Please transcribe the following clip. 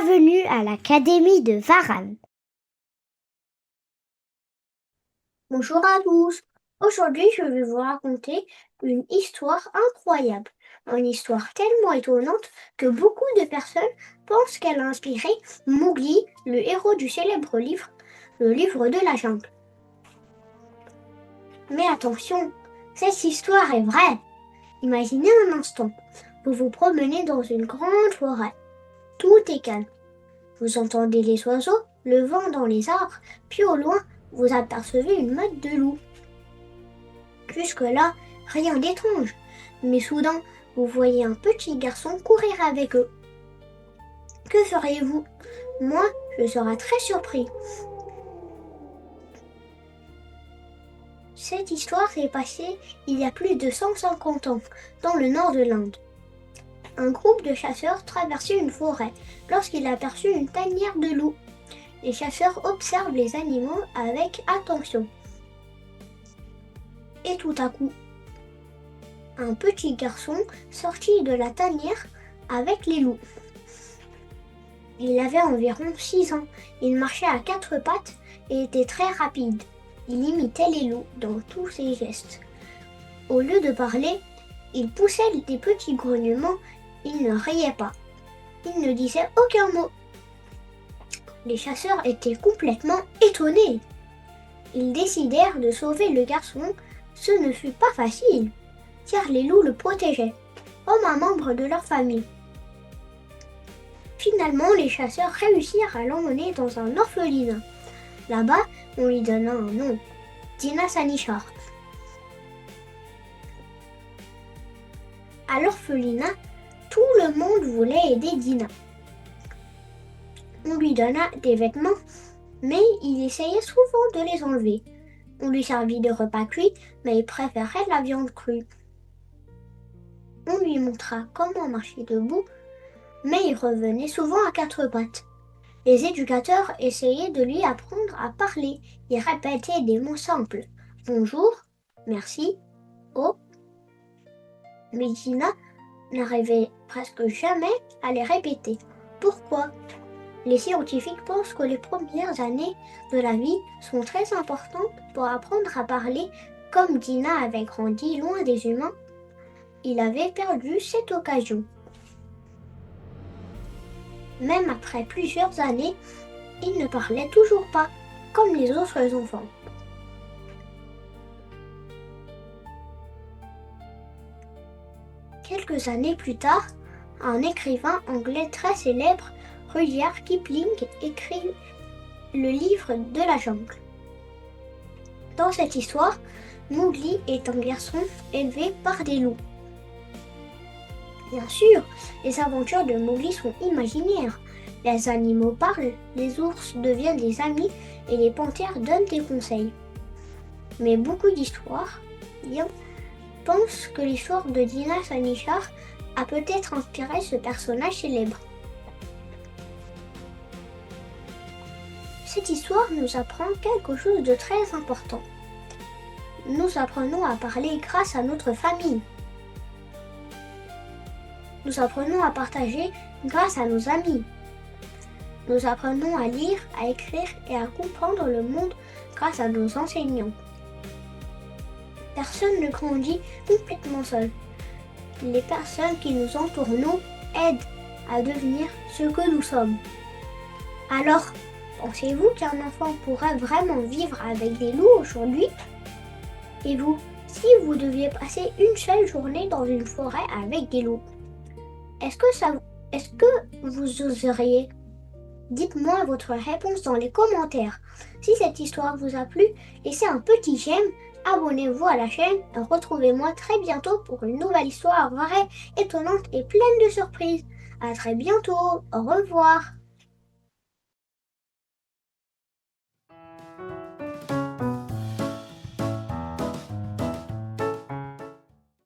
Bienvenue à l'Académie de Varan. Bonjour à tous. Aujourd'hui, je vais vous raconter une histoire incroyable. Une histoire tellement étonnante que beaucoup de personnes pensent qu'elle a inspiré Mowgli, le héros du célèbre livre, le livre de la jungle. Mais attention, cette histoire est vraie. Imaginez un instant, vous vous promenez dans une grande forêt. Tout est calme. Vous entendez les oiseaux, le vent dans les arbres, puis au loin, vous apercevez une meute de loups. Jusque-là, rien d'étrange. Mais soudain, vous voyez un petit garçon courir avec eux. Que feriez-vous? Moi, je serais très surpris. Cette histoire s'est passée il y a plus de 150 ans, dans le nord de l'Inde. Un groupe de chasseurs traversait une forêt lorsqu'il aperçut une tanière de loups. Les chasseurs observent les animaux avec attention. Et tout à coup, un petit garçon sortit de la tanière avec les loups. Il avait environ 6 ans. Il marchait à 4 pattes et était très rapide. Il imitait les loups dans tous ses gestes. Au lieu de parler, il poussait des petits grognements. Il ne riait pas. Il ne disait aucun mot. Les chasseurs étaient complètement étonnés. Ils décidèrent de sauver le garçon. Ce ne fut pas facile, car les loups le protégeaient, comme un membre de leur famille. Finalement, les chasseurs réussirent à l'emmener dans un orphelinat. Là-bas, on lui donna un nom, Dina Sanichar. À l'orphelinat, tout le monde voulait aider Dina. On lui donna des vêtements, mais il essayait souvent de les enlever. On lui servit de repas cuits, mais il préférait la viande crue. On lui montra comment marcher debout, mais il revenait souvent à 4 pattes. Les éducateurs essayaient de lui apprendre à parler. Il répétait des mots simples. Bonjour, merci, oh. Mais Dina n'arrivait presque jamais à les répéter. Pourquoi? Les scientifiques pensent que les premières années de la vie sont très importantes pour apprendre à parler. Comme Dina avait grandi loin des humains, il avait perdu cette occasion. Même après plusieurs années, il ne parlait toujours pas, comme les autres enfants. Quelques années plus tard, un écrivain anglais très célèbre, Rudyard Kipling, écrit le livre de la jungle. Dans cette histoire, Mowgli est un garçon élevé par des loups. Bien sûr, les aventures de Mowgli sont imaginaires. Les animaux parlent, les ours deviennent des amis et les panthères donnent des conseils. Mais beaucoup d'histoires pensent que l'histoire de Dina Sanichar a peut-être inspiré ce personnage célèbre. Cette histoire nous apprend quelque chose de très important. Nous apprenons à parler grâce à notre famille. Nous apprenons à partager grâce à nos amis. Nous apprenons à lire, à écrire et à comprendre le monde grâce à nos enseignants. Personne ne grandit complètement seul. Les personnes qui nous entourent nous aident à devenir ce que nous sommes. Alors, pensez-vous qu'un enfant pourrait vraiment vivre avec des loups aujourd'hui? Et vous, si vous deviez passer une seule journée dans une forêt avec des loups, est-ce que vous oseriez? Dites-moi votre réponse dans les commentaires. Si cette histoire vous a plu, laissez un petit j'aime, abonnez-vous à la chaîne et retrouvez-moi très bientôt pour une nouvelle histoire vraie, étonnante et pleine de surprises. À très bientôt, au revoir.